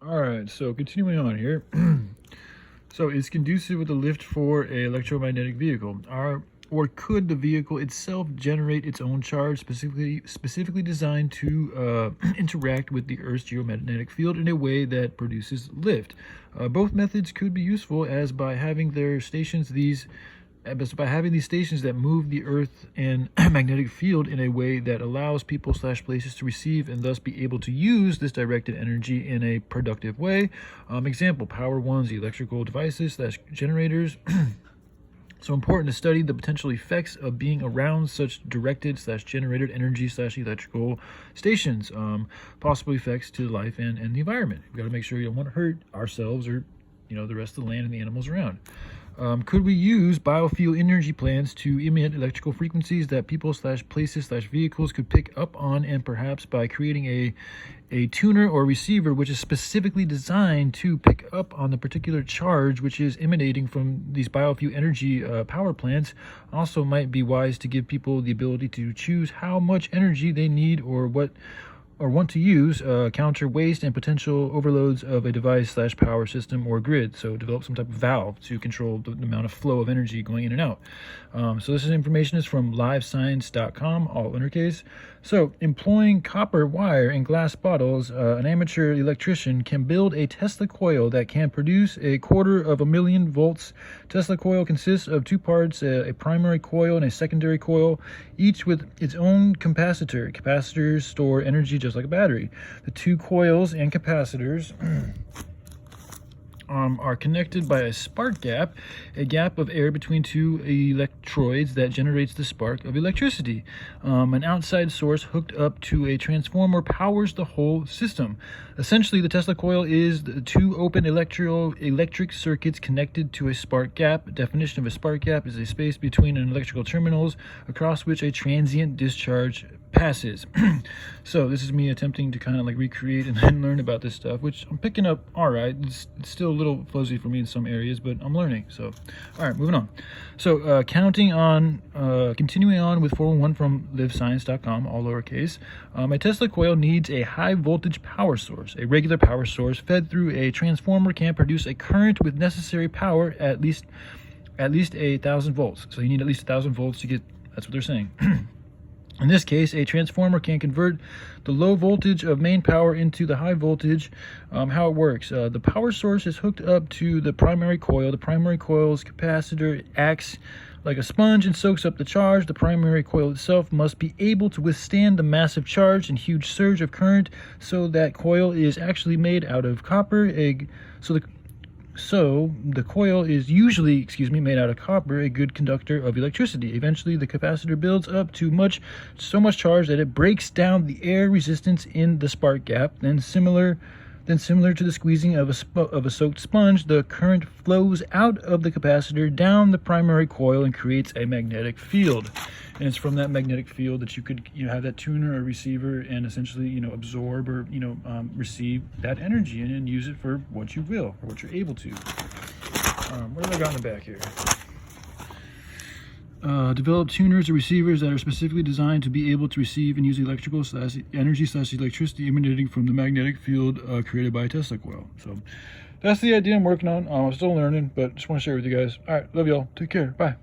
All right, so continuing on here. So it's conducive with a lift for a electromagnetic vehicle. Or could the vehicle itself generate its own charge specifically designed to interact with the Earth's geomagnetic field in a way that produces lift? Both methods could be useful as by having these stations that move the Earth and magnetic field in a way that allows people/places to receive and thus be able to use this directed energy in a productive way. Example, power one's electrical devices/generators. So important to study the potential effects of being around such directed/generated energy/electrical stations, possible effects to life and the environment. We've got to make sure you don't want to hurt ourselves or the rest of the land and the animals around. Could we use biofuel energy plants to emit electrical frequencies that people/places/vehicles could pick up on, and perhaps by creating a tuner or receiver which is specifically designed to pick up on the particular charge which is emanating from these biofuel energy power plants? Also might be wise to give people the ability to choose how much energy they need or want to use, counter waste and potential overloads of a device/power system or grid. So develop some type of valve to control the amount of flow of energy going in and out. So this information is from livescience.com, all uppercase. So employing copper wire and glass bottles, an amateur electrician can build a Tesla coil that can produce 250,000 volts. Tesla coil consists of two parts, a primary coil and a secondary coil, each with its own capacitor. Capacitors store energy just like a battery. The two coils and capacitors are connected by a spark gap, a gap of air between two electrodes that generates the spark of electricity. An outside source hooked up to a transformer powers the whole system. Essentially, the Tesla coil is the two open electric circuits connected to a spark gap. Definition of a spark gap is a space between an electrical terminals across which a transient discharge passes. So this is me attempting to kind of like recreate and learn about this stuff, which I'm picking up all right. It's still a little fuzzy for me in some areas, but I'm learning. So all right, moving on. So continuing on with 411 from livescience.com, all lowercase. A Tesla coil needs a high voltage power source. A regular power source fed through a transformer can produce a current with necessary power at least 1,000 volts. So you need at least 1,000 volts to get, that's what they're saying. In this case, a transformer can convert the low voltage of main power into the high voltage. How it works, the power source is hooked up to the primary coil. The primary coil's capacitor acts like a sponge and soaks up the charge. The primary coil itself must be able to withstand the massive charge and huge surge of current, so that coil is actually made out of copper. So the coil is usually, made out of copper, a good conductor of electricity. Eventually, the capacitor builds up to so much charge that it breaks down the air resistance in the spark gap. Then similar to the squeezing of a soaked sponge, the current flows out of the capacitor down the primary coil and creates a magnetic field. And it's from that magnetic field that you could have that tuner or receiver and essentially absorb or receive that energy and use it for what you will or what you're able to. What have I got in the back here? Develop tuners or receivers that are specifically designed to be able to receive and use energy/electricity emanating from the magnetic field created by a Tesla coil. So that's the idea I'm working on. I'm still learning, but just want to share with you guys. All right, love y'all. Take care. Bye.